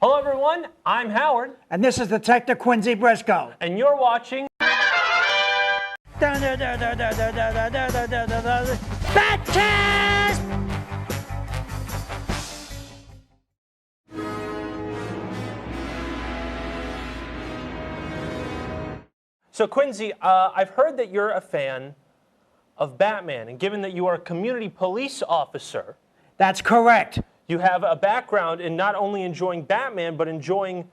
Hello everyone, I'm Howard. And this is Detective Quincy Brisco. And you're watching BATCAST! So Quincy, I've heard that you're a fan of Batman, and given that you are a community police officer, That's correct. you have a background in not only enjoying Batman, but enjoying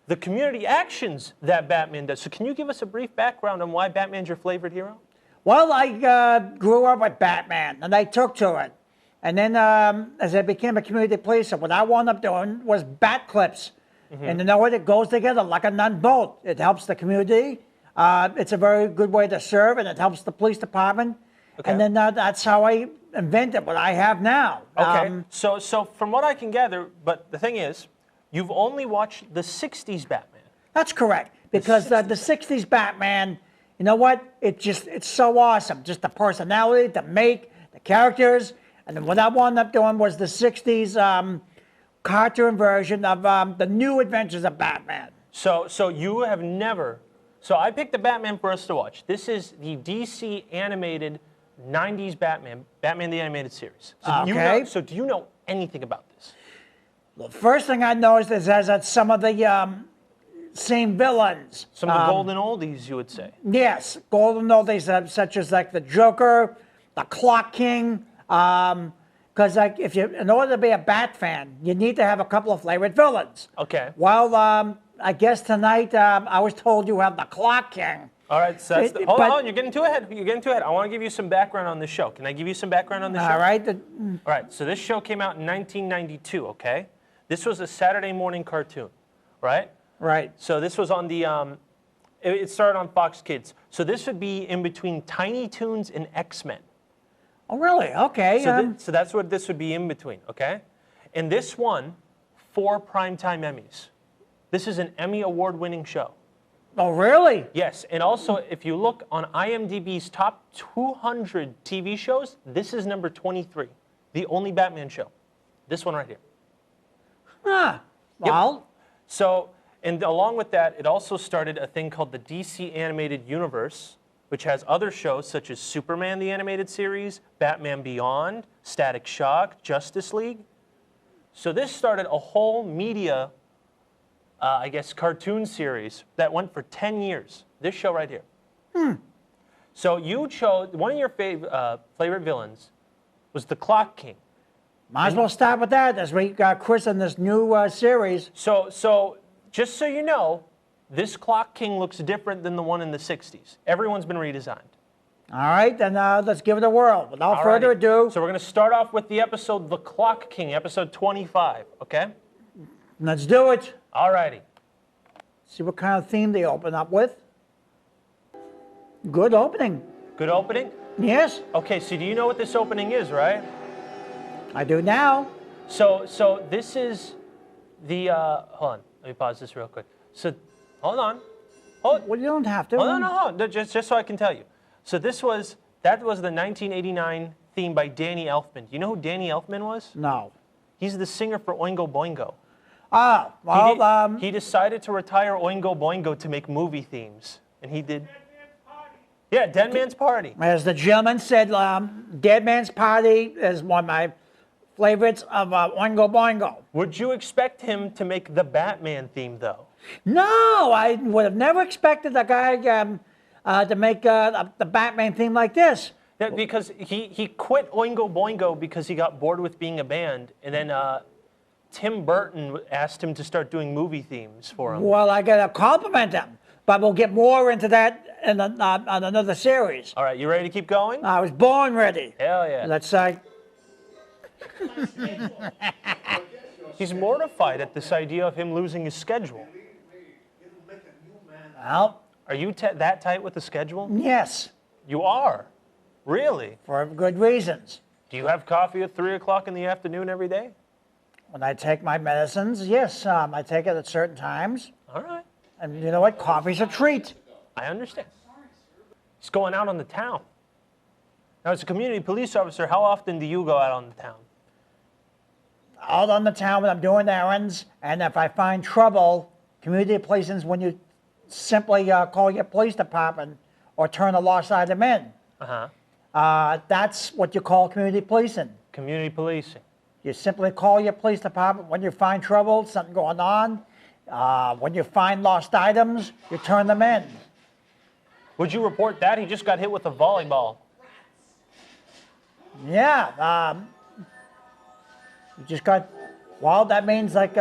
the community actions that Batman does. So can you give us a brief background on why Batman's your favorite hero? Well, I grew up with Batman, and I took to it. And then as I became a community police, what I wound up doing was bat clips. And you know what? It goes together like a nut and bolt. It helps the community. It's a very good way to serve, and it helps the police department. Okay. And then that's how I invented what I have now. Okay, so from what I can gather, but the thing is, you've only watched the 60s Batman. That's correct. Because the 60s Batman, you know what? It's so awesome. Just the personality, the make, the characters. And then what I wound up doing was the 60s cartoon version of the new adventures of Batman. So you have never... So I picked the Batman for us to watch. This is the DC animated 90s Batman, Batman the Animated Series. So do you know anything about this? The first thing I noticed is that some of the same villains. Some of the golden oldies, you would say. Yes, golden oldies such as like the Joker, the Clock King. Because like in order to be a Bat fan, you need to have a couple of favorite villains. Okay. Well, I guess tonight I was told you have the Clock King. All right, so that's hold on, you're getting too ahead. You're getting too ahead. I want to give you some background on this show. Can I give you some background on this show? All right. All right, so this show came out in 1992, okay? This was a Saturday morning cartoon, right? Right. So this was on the, it started on Fox Kids. So this would be in between Tiny Toons and X-Men. Oh, really? Okay. So that's what this would be in between, okay? And this won 4 Primetime Emmys. This is an Emmy award-winning show. Oh, really? Yes, and also if you look on IMDb's top 200 TV shows, this is number 23, the only Batman show. This one right here. Huh. Well. Yep. So, and along with that, it also started a thing called the DC Animated Universe, which has other shows such as Superman the Animated Series, Batman Beyond, Static Shock, Justice League. So this started a whole media I guess, cartoon series that went for 10 years. This show right here. So you chose, one of your favorite villains was the Clock King. Might as well start with that as we got Chris in this new series. So just so you know, this Clock King looks different than the one in the 60s. Everyone's been redesigned. All right, then let's give it a whirl. Without further ado. So we're going to start off with the episode The Clock King, episode 25, okay? Let's do it. All righty. See what kind of theme they open up with. Good opening. Good opening? Yes. Okay, so do you know what this opening is, right? I do now. So this is the, hold on, let me pause this real quick. So, hold on. Well, you don't have to. Hold on, no, just so I can tell you. So that was the 1989 theme by Danny Elfman. You know who Danny Elfman was? No. He's the singer for Oingo Boingo. Ah, well, he decided to retire Oingo Boingo to make movie themes, and he did. Yeah, Dead Man's Party. As the gentleman said, Dead Man's Party is one of my favorites of Oingo Boingo. Would you expect him to make the Batman theme, though? No, I would have never expected a guy to make the Batman theme like this. Yeah, because he quit Oingo Boingo because he got bored with being a band, and then Tim Burton asked him to start doing movie themes for him. Well, I got to compliment him, but we'll get more into that in on another series. All right, you ready to keep going? I was born ready. Hell yeah. Let's He's mortified at this idea of him losing his schedule. Well, Are you that tight with the schedule? yes, You are? Really? for good reasons. Do you have coffee at 3 o'clock in the afternoon every day? When I take my medicines, yes, I take it at certain times. All right. And you know what? Coffee's a treat. I understand. He's going out on the town. Now, as a community police officer, how often do you go out on the town? out on the town when I'm doing errands, and if I find trouble, community policing's when you simply call your police department or turn a lost item in. That's what you call community policing. Community policing. You simply call your police department when you find trouble, something going on. When you find lost items, you turn them in. Would you report that? He just got hit with a volleyball. Yeah. You just got, well, that means like,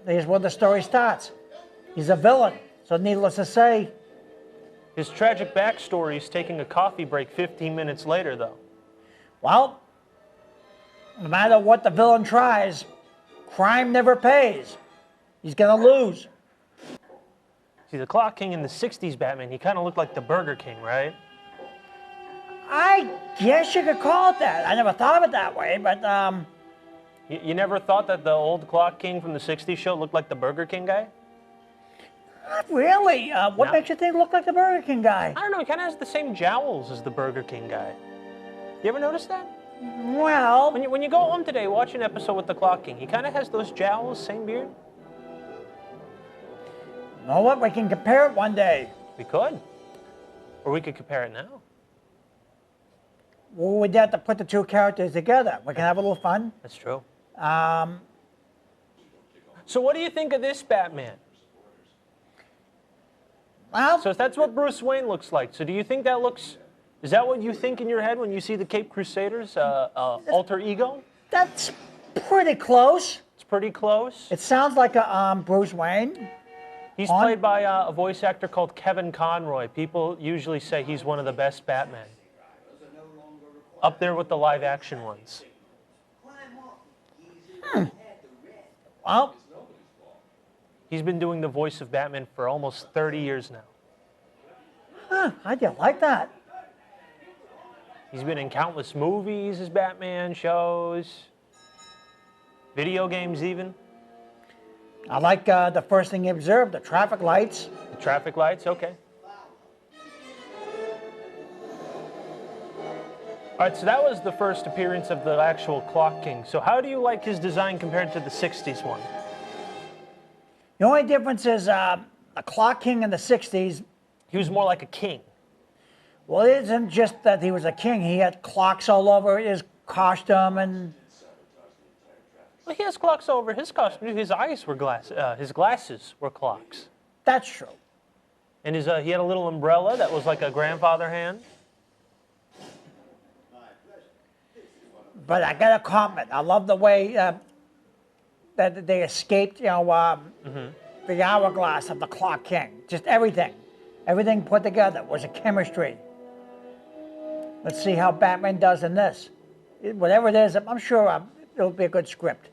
here's where the story starts. He's a villain, so needless to say. His tragic backstory is taking a coffee break 15 minutes later, though. Well, no matter what the villain tries, crime never pays. He's gonna lose. See, the Clock King in the 60s Batman, he kind of looked like the Burger King, right? I guess you could call it that. I never thought of it that way, but You never thought that the old Clock King from the 60s show looked like the Burger King guy? not really. What No. makes you think look like the Burger King guy? I don't know, he kind of has the same jowls as the Burger King guy. You ever notice that? Well, When you go home today, watch an episode with the Clock King. He kind of has those jowls, same beard. you know what? We can compare it one day. We could. Or we could compare it now. Well, we'd have to put the two characters together. We can have a little fun. That's true. Um, So what do you think of this Batman? well, So that's what Bruce Wayne looks like. So do you think that looks... Is that what you think in your head when you see the Caped Crusaders alter ego? that's pretty close. It's pretty close. It sounds like a Bruce Wayne. He's played by a voice actor called Kevin Conroy. People usually say he's one of the best Batman. Up there with the live action ones. Well, He's been doing the voice of Batman for almost 30 years now. how'd you like that? He's been in countless movies as Batman, shows, video games even. I like the first thing you observed, the traffic lights. The traffic lights, okay. All right, so that was the first appearance of the actual Clock King. So how do you like his design compared to the 60s one? The only difference is the Clock King in the 60s, He was more like a king. well, it isn't just that he was a king. He had clocks all over his costume and... Well, he has clocks over his costume. His eyes were his glasses were clocks. That's true. And he had a little umbrella that was like a grandfather hand. But I got to comment. I love the way that they escaped, the hourglass of the Clock King. Just everything. Everything put together was a chemistry. Let's see how Batman does in this. Whatever it is, I'm sure it'll be a good script.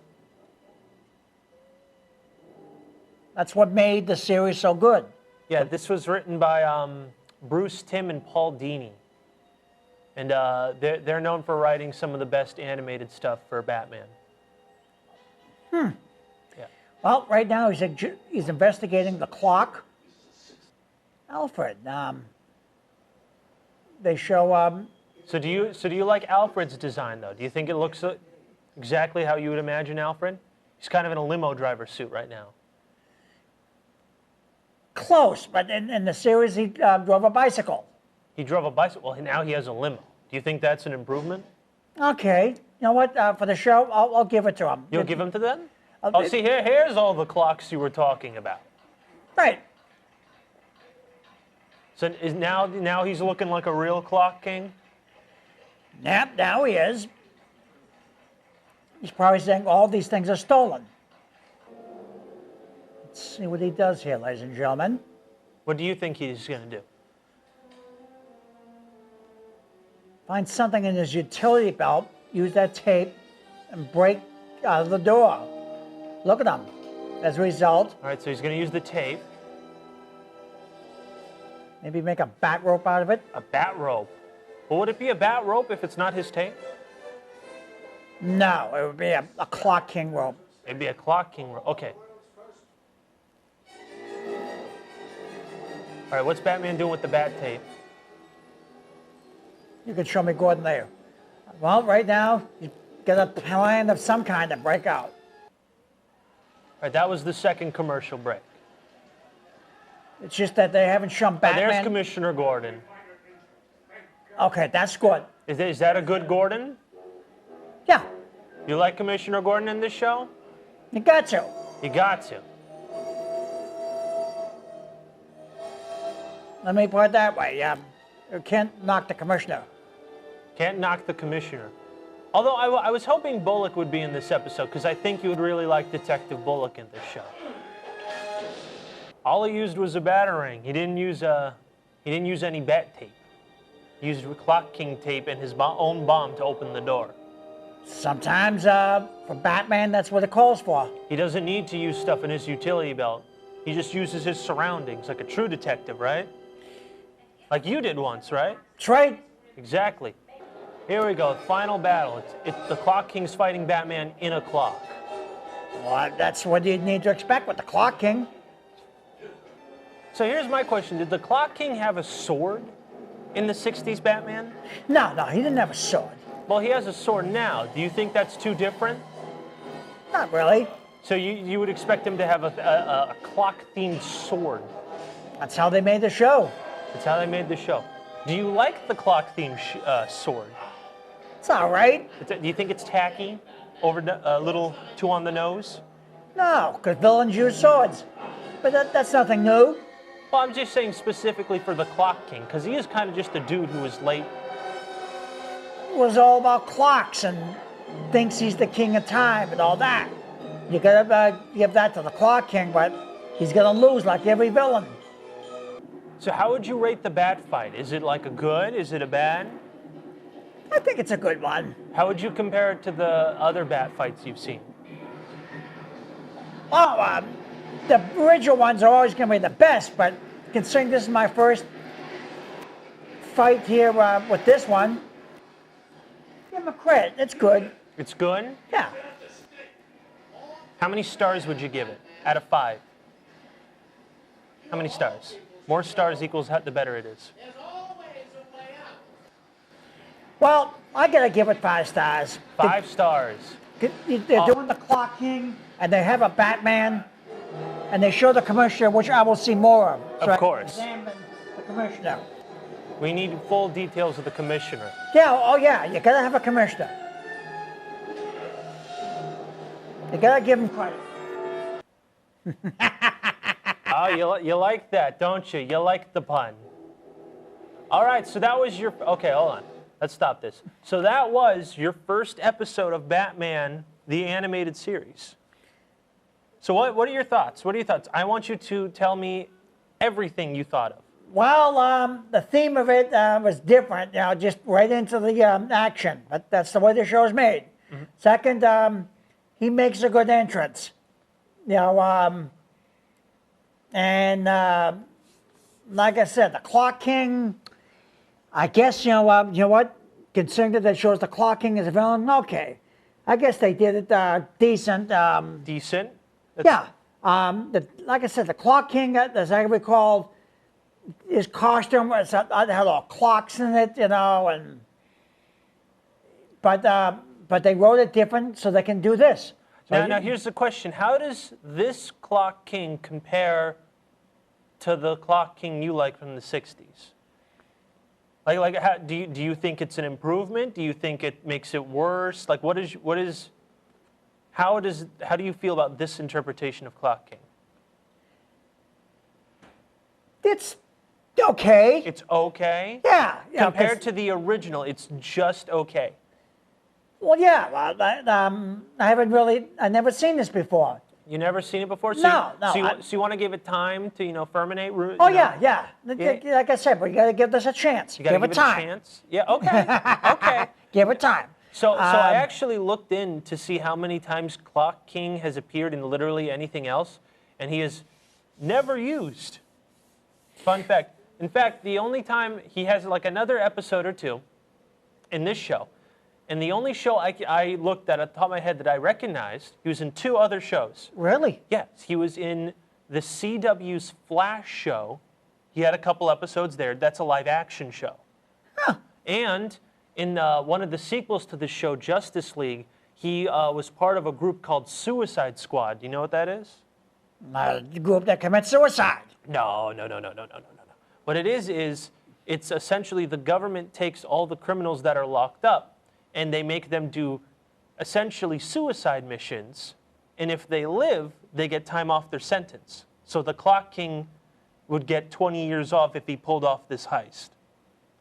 That's what made the series so good. Yeah, this was written by Bruce Timm and Paul Dini. And they're known for writing some of the best animated stuff for Batman. Yeah. Well, right now he's investigating the clock. Alfred. They show. So do you like Alfred's design though? Do you think it looks exactly how you would imagine Alfred? He's kind of in a limo driver suit right now. Close, but in the series he drove a bicycle. He drove a bicycle. Well, now he has a limo. Do you think that's an improvement? Okay. You know what? For the show, I'll give it to him. You'll give him to them? I'll- Oh, see, here's all the clocks you were talking about. Right. So now he's looking like a real Clock King? Yep, now he is. He's probably saying all these things are stolen. Let's see what he does here, ladies and gentlemen. What do you think he's going to do? Find something in his utility belt, use that tape, and break out of the door. Look at him. As a result, All right, so he's going to use the tape, maybe make a bat rope out of it. a bat rope. Well, would it be a bat rope if it's not his tape? No, it would be a Clock King rope. It'd be a Clock King rope. Okay. All right, what's Batman doing with the bat tape? You can show me Gordon there. Well, right now, he's get a plan of some kind to break out. All right, that was the second commercial break. It's just that they haven't shown Oh, Batman. there's Commissioner Gordon. Okay, that's good. Is that a good Gordon? Yeah, You like Commissioner Gordon in this show? you got to. You got to. Let me put it that way. You can't knock the commissioner. Can't knock the commissioner. Although I was hoping Bullock would be in this episode because I think you would really like Detective Bullock in this show. All he used was a batarang. He didn't use any bat tape. He used Clock King tape and his own bomb to open the door. Sometimes, for Batman, that's what it calls for. He doesn't need to use stuff in his utility belt. He just uses his surroundings like a true detective, right? Like you did once, right? That's right. Exactly. Here we go, final battle. It's the Clock King's fighting Batman in a clock. Well, that's what you need to expect with the Clock King. So here's my question. Did the Clock King have a sword in the 60s Batman? No, he didn't have a sword. Well, he has a sword now. Do you think that's too different? Not really. So you would expect him to have a clock-themed sword. That's how they made the show. That's how they made the show. Do you like the clock-themed sword? It's all right. Do you think it's tacky? A little too on the nose? No, because villains use swords. But that's nothing new. Well, I'm just saying specifically for the Clock King, because he is kind of just a dude who was late. It was all about clocks and thinks he's the king of time and all that. You gotta give that to the Clock King, but he's gonna lose like every villain. So how would you rate the bat fight? Is it like a good? Is it a bad? I think it's a good one. How would you compare it to the other bat fights you've seen? Oh, the original ones are always gonna be the best, but considering this is my first fight here with this one, give him a credit. It's good. It's good? Yeah. How many stars would you give it out of 5? How many stars? More stars equals the better it is. Well, I gotta give it 5 stars. 5 stars. They're doing the Clock King, and they have a Batman, and they show the commissioner, which I will see more of. So Of course. I can examine the commissioner. We need full details of the commissioner. Yeah, oh yeah, you gotta have a commissioner. You gotta give him credit. Oh, you like that, don't you? You like the pun. All right, so that was your... Okay, hold on. Let's stop this. So that was your first episode of Batman, the animated series. So what are your thoughts? What are your thoughts? I want you to tell me everything you thought of. Well, the theme of it was different, just right into the action. But that's the way the show's made. Mm-hmm. Second, he makes a good entrance. And like I said, the Clock King, I guess, you know what? Considering that they shows the Clock King as a villain, okay. I guess they did it decent. Decent? Yeah. Like I said, the Clock King, as I recall, his costume had all clocks in it, and but they wrote it different so they can do this. So now here's the question: how does this Clock King compare to the Clock King you like from the '60s? Like, how, do you think it's an improvement? Do you think it makes it worse? Like, how do you feel about this interpretation of Clock King? It's okay. It's okay? Yeah. Compared to the original, it's just okay. Well, yeah. I never seen this before. You never seen it before? So No. So you want to give it time to, ferminate? Oh, yeah. Like I said, we got to give this a chance. You got to give it time. a chance? Yeah, okay. Okay. Give it time. So I actually looked in to see how many times Clock King has appeared in literally anything else, and he is never used. Fun fact. In fact, the only time he has like another episode or two in this show, and the only show I looked at the top of my head that I recognized, he was in 2 other shows. Really? Yes, he was in the CW's Flash show. He had a couple episodes there. That's a live action show. Huh. And in one of the sequels to the show, Justice League, He was part of a group called Suicide Squad. Do you know what that is? The group that commits suicide. No. What it is it's essentially the government takes all the criminals that are locked up and they make them do essentially suicide missions. And if they live, they get time off their sentence. So the Clock King would get 20 years off if he pulled off this heist,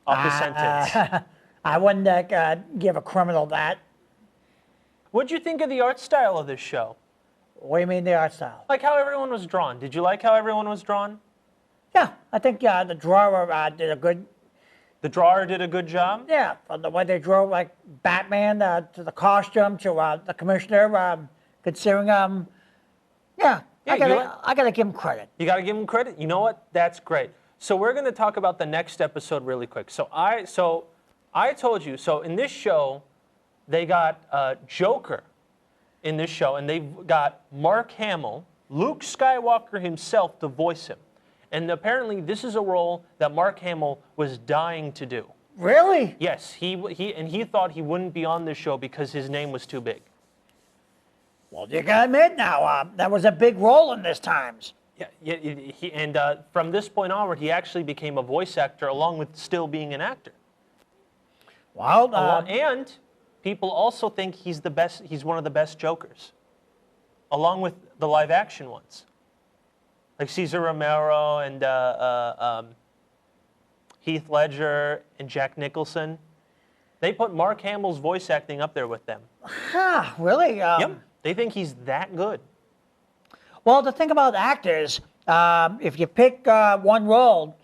off the sentence. I wouldn't give a criminal that. What'd you think of the art style of this show? What do you mean the art style? Like how everyone was drawn. Did you like how everyone was drawn? Yeah, I think the drawer did a good. The drawer did a good job? Yeah, from the way they drew like Batman to the costume to the commissioner, considering yeah, I gotta give him credit. You got to give him credit. You know what? That's great. So we're going to talk about the next episode really quick. So I told you. So in this show, they got Joker in this show, and they've got Mark Hamill, Luke Skywalker himself, to voice him. And apparently, this is a role that Mark Hamill was dying to do. Really? Yes, he thought he wouldn't be on this show because his name was too big. Well, you gotta admit now, that was a big role in this times. Yeah, from this point onward, he actually became a voice actor along with still being an actor. Well, and people also think he's the best. He's one of the best Jokers, along with the live-action ones, like Cesar Romero and Heath Ledger and Jack Nicholson. They put Mark Hamill's voice acting up there with them. Huh, really? Yep. They think he's that good. Well, the thing about actors, if you pick one role,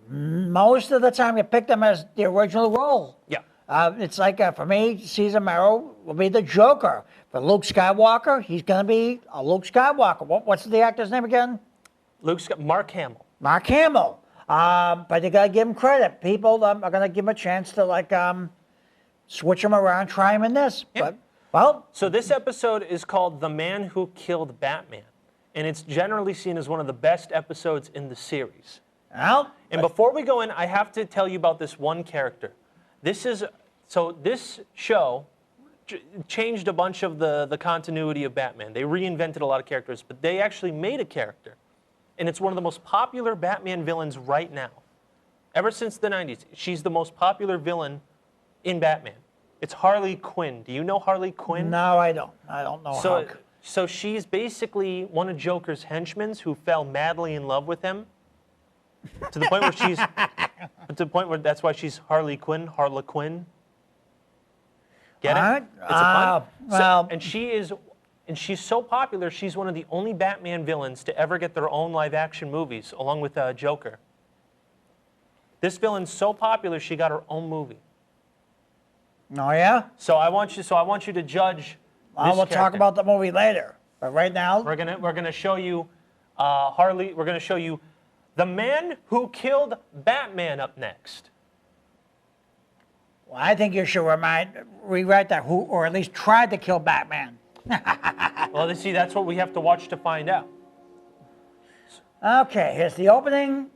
most of the time you pick them as the original role. Yeah. It's like, for me, Cesar Romero will be the Joker. For Luke Skywalker, he's going to be a Luke Skywalker. What's the actor's name again? Mark Hamill. Mark Hamill. But you got to give him credit. People are going to give him a chance to, switch him around, try him in this. Yeah. But, well. So this episode is called The Man Who Killed Batman. And it's generally seen as one of the best episodes in the series. Well. And before we go in, I have to tell you about this one character. This show changed a bunch of the continuity of Batman. They reinvented a lot of characters, but they actually made a character. And it's one of the most popular Batman villains right now. Ever since the 90s, she's the most popular villain in Batman. It's Harley Quinn. Do you know Harley Quinn? No, I don't. I don't know how. So she's basically one of Joker's henchmen who fell madly in love with him. To the point where that's why she's Harley Quinn, Harlequin. Get it? All right. It's a pun. Well. And she's so popular, she's one of the only Batman villains to ever get their own live-action movies, along with Joker. This villain's so popular, she got her own movie. Oh yeah. So I want you to judge. We'll talk about the movie later. But right now, we're gonna show you Harley. We're gonna show you The Man Who Killed Batman up next. Well, I think you should rewrite that, who, or at least tried to kill Batman. Well, see, that's what we have to watch to find out. Okay, here's the opening.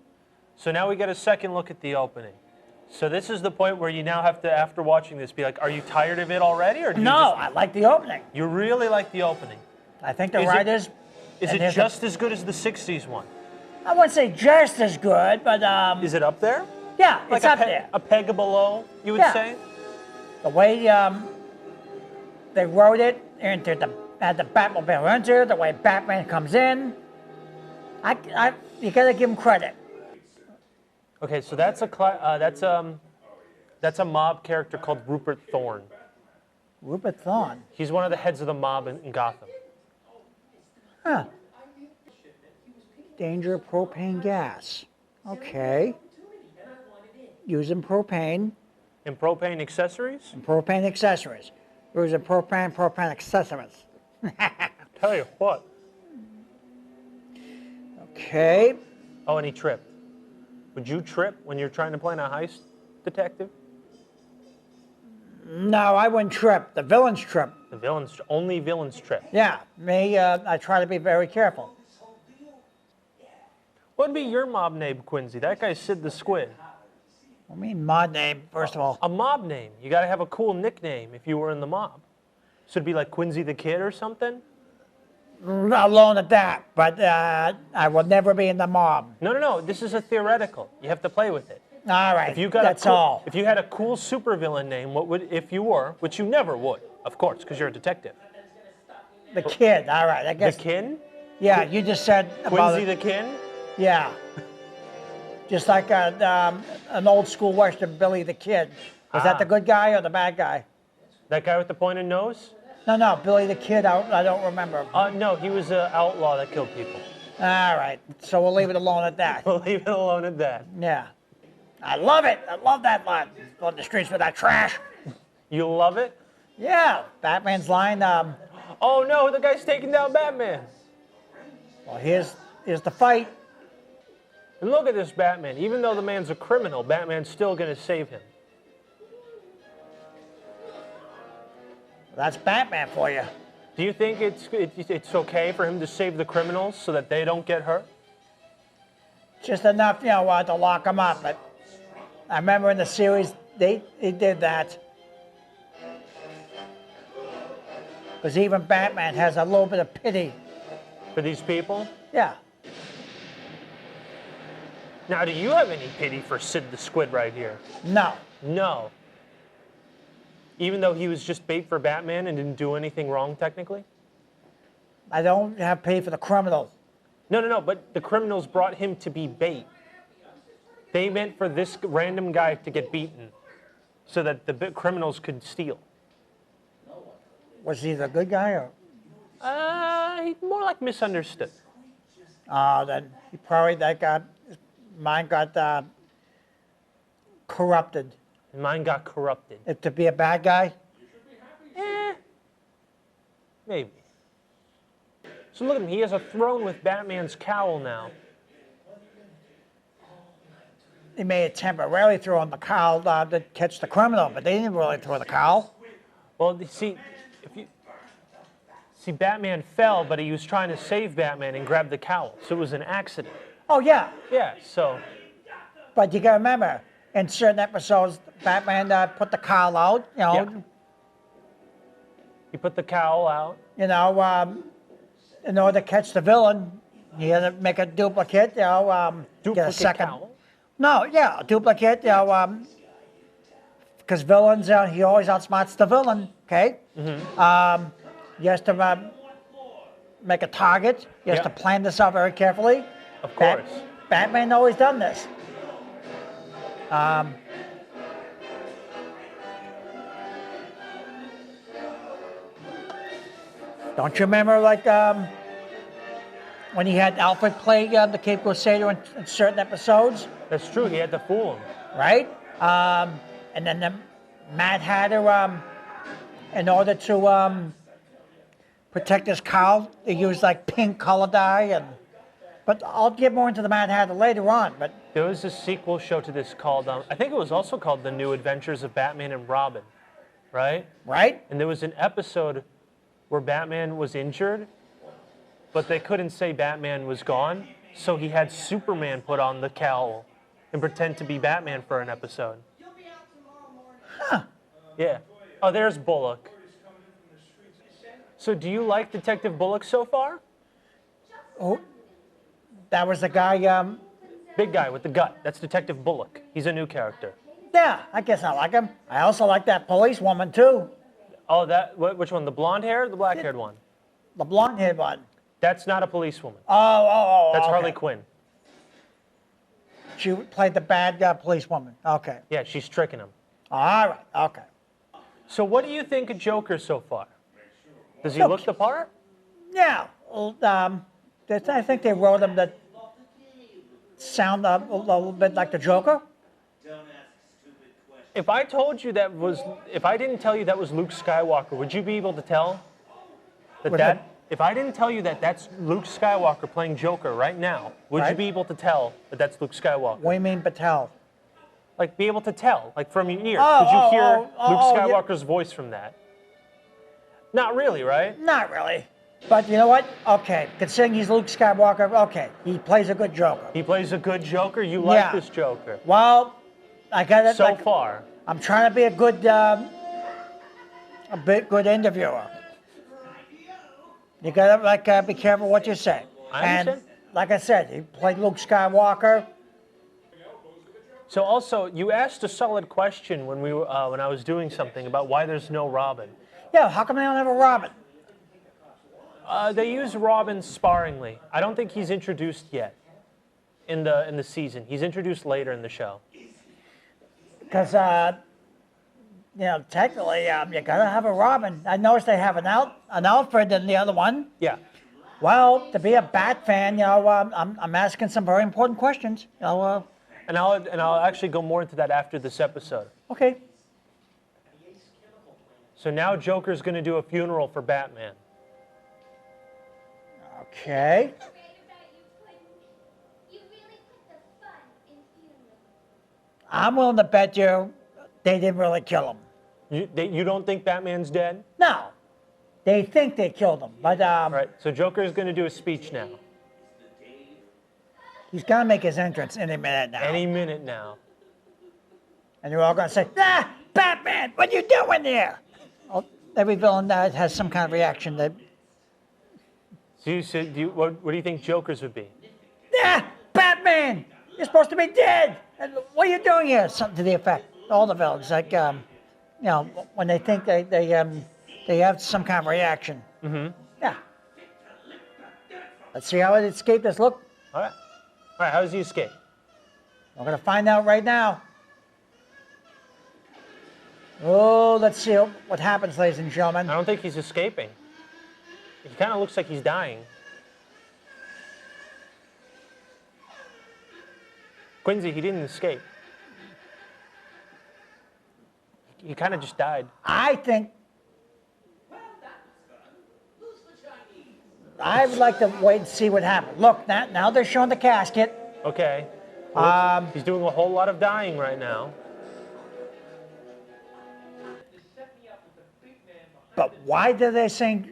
So now we get a second look at the opening. So this is the point where you now have to, after watching this, be like, are you tired of it already? Or I like the opening. You really like the opening? I think the writers... Is it just as good as the 60s one? I wouldn't say just as good, but... Is it up there? Yeah, it's up there. A peg below, you would say? The way they wrote it, into the Batmobile enter, the way Batman comes in, you gotta give him credit. Okay, so that's a mob character called Rupert Thorne. Rupert Thorne? He's one of the heads of the mob in Gotham. Huh. Danger of propane gas. Okay. Using propane. And propane accessories? And propane accessories. Using propane accessories. Tell you what. Okay. Oh, and he tripped. Would you trip when you're trying to plan a heist, detective? No, I wouldn't trip. The villains trip. Only villains trip. Yeah, me, I try to be very careful. What would be your mob name, Quincy? That guy's Sid the Squid. I mean, mob name, first of all. A mob name. You got to have a cool nickname if you were in the mob. So it'd be like Quincy the Kid or something? Alone at that, but I will never be in the mob. No. This is a theoretical. You have to play with it. All right, If you got that's a cool, all. If you had a cool supervillain name, what would, if you were, which you never would, of course, because you're a detective. The Kid, all right, I guess. The Kin? Yeah, you just said about Quincy it. the Kin? Yeah. Just like an old school Western, Billy the Kid. Was that the good guy or the bad guy? That guy with the pointed nose? No, Billy the Kid, I don't remember. No, he was an outlaw that killed people. All right, so we'll leave it alone at that. We'll leave it alone at that. Yeah. I love it. I love that line. On the streets with that trash. You love it? Yeah, Batman's line. Oh no, the guy's taking down Batman. Well, here's the fight. And look at this Batman. Even though the man's a criminal, Batman's still going to save him. That's Batman for you. Do you think it's okay for him to save the criminals so that they don't get hurt? Just enough, to lock him up. But I remember in the series, they did that. Because even Batman has a little bit of pity. For these people? Yeah. Now, do you have any pity for Sid the Squid right here? No. No. Even though he was just bait for Batman and didn't do anything wrong, technically? I don't have pity for the criminal. No, but the criminals brought him to be bait. They meant for this random guy to get beaten so that the criminals could steal. Was he the good guy or? More like misunderstood. Then he probably mine got corrupted. Mine got corrupted. To be a bad guy? Maybe. So look at him. He has a throne with Batman's cowl now. They may have temporarily thrown the cowl to catch the criminal, but they didn't really throw the cowl. Well, see, Batman fell, but he was trying to save Batman and grab the cowl, so it was an accident. Oh, yeah. Yeah, so. But you got to remember, in certain episodes, Batman put the cowl out, Yeah. He put the cowl out. In order to catch the villain, he had to make a duplicate, get a second. Cowl? No, yeah, a duplicate, because villains, he always outsmarts the villain, okay? Mm-hmm. He has to make a target. He has to plan this out very carefully. Of course. Batman always done this. Don't you remember, when he had Alfred play the Cape Crusader in certain episodes? That's true. He had to fool him. Right? And then the Mad Hatter, in order to protect his cowl, they used pink color dye. But I'll get more into the Mad Hatter later on. But there was a sequel show to this called, I think it was also called The New Adventures of Batman and Robin, right? Right? And there was an episode where Batman was injured, but they couldn't say Batman was gone, so he had Superman put on the cowl and pretend to be Batman for an episode. Huh. Yeah. Oh, there's Bullock. So do you like Detective Bullock so far? Oh, that was the guy, Big guy with the gut. That's Detective Bullock. He's a new character. yeah, I guess I like him. I also like that police woman, too. Oh, which one? The blonde hair or the black haired one? The blonde-haired one. That's not a policewoman. Oh, That's okay. Harley Quinn. She played the bad policewoman. Okay. Yeah, she's tricking him. All right, okay. So what do you think of Joker so far? Does he look the part? Yeah, I think they wrote him that sound a little bit like the Joker. If I didn't tell you that was Luke Skywalker, would you be able to tell if I didn't tell you that that's Luke Skywalker playing Joker right now, would you be able to tell that that's Luke Skywalker? What do you mean, Patel? Like, be able to tell, like from your ear. Could you hear Luke Skywalker's voice from that? Not really, right? Not really. But you know what? Okay, considering he's Luke Skywalker, okay, he plays a good Joker. He plays a good Joker? You like this Joker? Well, I got it. So far. I'm trying to be a good interviewer. You gotta be careful what you say. I And understand. like I said, he played Luke Skywalker. So also, you asked a solid question when when I was doing something about why there's no Robin. Yeah, how come they don't have a Robin? They use Robin sparingly. I don't think he's introduced yet in the season. He's introduced later in the show. Because technically, you gotta have a Robin. I noticed they have an Alfred in the other one. Yeah. Well, to be a Bat fan, I'm asking some very important questions. And I'll actually go more into that after this episode. Okay. So now Joker's going to do a funeral for Batman. Okay. I'm willing to bet you they didn't really kill him. You don't think Batman's dead? No. They think they killed him, but All right, so Joker's going to do a speech now. he's gonna make his entrance any minute now. Any minute now. And you're all gonna say, Batman, what you doing there? Well, every villain has some kind of reaction that, So what do you think Joker's would be? Batman, you're supposed to be dead. And what are you doing here? Something to the effect. All the villains, when they think they have some kind of reaction. Mm-hmm. Yeah. Let's see how it escaped us. Look, All right, how does he escape? we're gonna find out right now. Oh, let's see what happens, ladies and gentlemen. I don't think he's escaping. He kind of looks like he's dying. Quincy, he didn't escape. He kind of just died. I think I would like to wait and see what happens. Look, now they're showing the casket. Okay. He's doing a whole lot of dying right now. But why did they say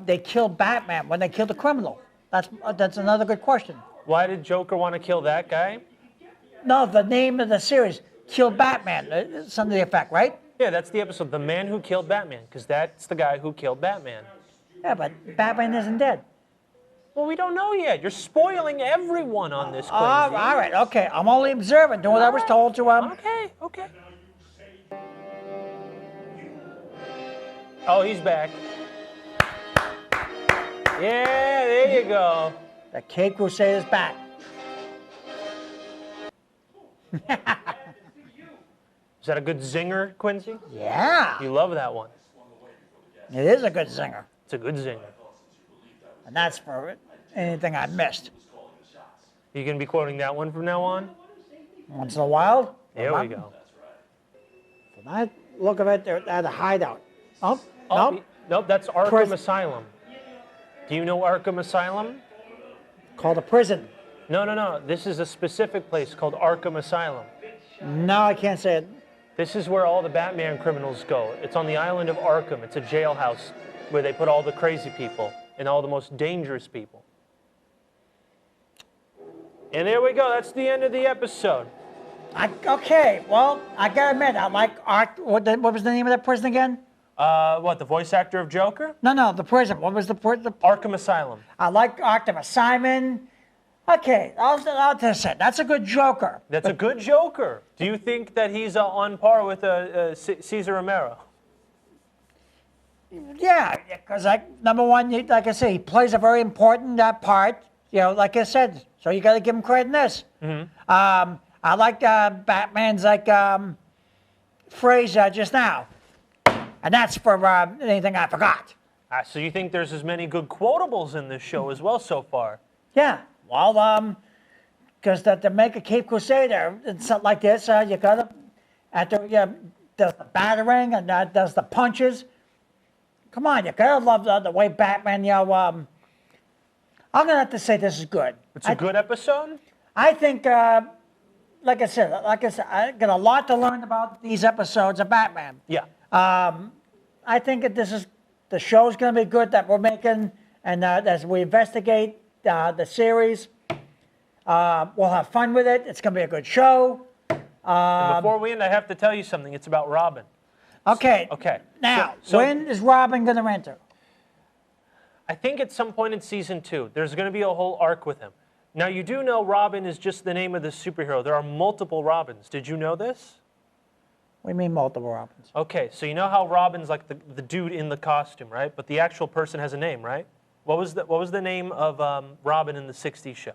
they killed Batman when they killed the criminal? That's another good question. Why did Joker want to kill that guy? No, the name of the series, Kill Batman, something to the effect, right? Yeah, that's the episode, The Man Who Killed Batman, because that's the guy who killed Batman. Yeah, but Batman isn't dead. Well, we don't know yet. You're spoiling everyone on this, Quincy. All right, okay. I'm only observing, doing what I was told to. Okay. Oh, he's back. Yeah, there you go. The Cape Crusader's back. Is that a good zinger, Quincy? Yeah, You love that one. it is a good singer. It's a good zinger. And that's for anything I missed. You going to be quoting that one from now on? Once in a while. There we go. When I look at it, they're at a hideout. Oh, Oh, nope. Nope, that's Arkham Prison. Asylum. Do you know Arkham Asylum? Called a prison. No. This is a specific place called Arkham Asylum. No, I can't say it. This is where all the Batman criminals go. It's on the island of Arkham. It's a jailhouse where they put all the crazy people and all the most dangerous people. And there we go. That's the end of the episode. Okay, well, I gotta admit, I like what was the name of that prison again? What, the voice actor of Joker? No, the prison. What was the Arkham Asylum. I like Arkham Asylum. Okay, I'll just say that's a good Joker. That's a good Joker. Do you think that he's on par with Cesar Romero? Yeah, because number one, like I say, he plays a very important part. Like I said, so you got to give him credit in this. Mm-hmm. I like Batman's phrase just now, and that's for anything I forgot. So you think there's as many good quotables in this show as well so far? Yeah, well, because to make a Cape Crusader and something like this, you gotta does the battering and does the punches. Come on, you gotta love the way Batman. I'm gonna have to say this is good. It's a good episode? I think, like I said, I got a lot to learn about these episodes of Batman. Yeah. I think that the show's going to be good that we're making, and as we investigate the series, we'll have fun with it. It's going to be a good show. And before we end, I have to tell you something. It's about Robin. Okay. Okay. Now, So when is Robin going to enter? I think at some point in season 2, there's going to be a whole arc with him. Now, you do know Robin is just the name of the superhero. There are multiple Robins. Did you know this? What do you mean multiple Robins? Okay, so you know how Robin's like the dude in the costume, right? But the actual person has a name, right? What was the name of Robin in the 60s show?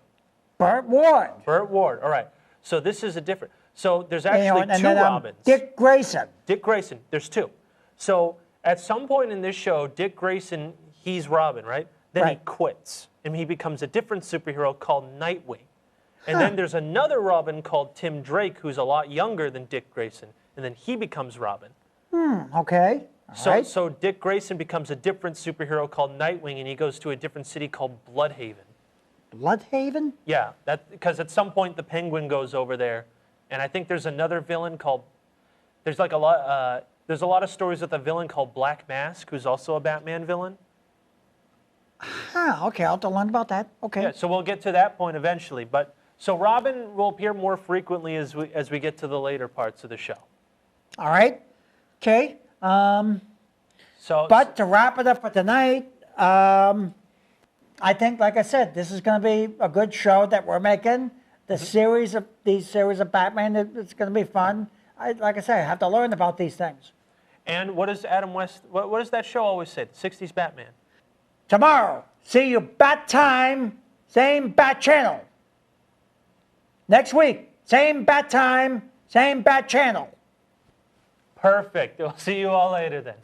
Burt Ward. Burt Ward, all right. So this is a different... So there's actually and two then, Robins. Dick Grayson. Dick Grayson, there's two. So at some point in this show, Dick Grayson, he's Robin, right? Then he quits, and he becomes a different superhero called Nightwing. And then there's another Robin called Tim Drake, who's a lot younger than Dick Grayson, and then he becomes Robin. Okay. So Dick Grayson becomes a different superhero called Nightwing, and he goes to a different city called Bloodhaven. Bloodhaven? Yeah, because at some point the Penguin goes over there, and I think there's another villain called. There's like a lot. There's a lot of stories with a villain called Black Mask, who's also a Batman villain. Okay, I'll have to learn about that. Okay. Yeah, so we'll get to that point eventually. But so Robin will appear more frequently as we get to the later parts of the show. All right. Okay. But to wrap it up for tonight, I think, like I said, this is going to be a good show that we're making. These series of Batman, it's going to be fun. Like I said, I have to learn about these things. And what does Adam West? What does that show always say? The '60s Batman. Tomorrow, see you bat time, same bat channel. Next week, same bat time, same bat channel. Perfect. We'll see you all later then.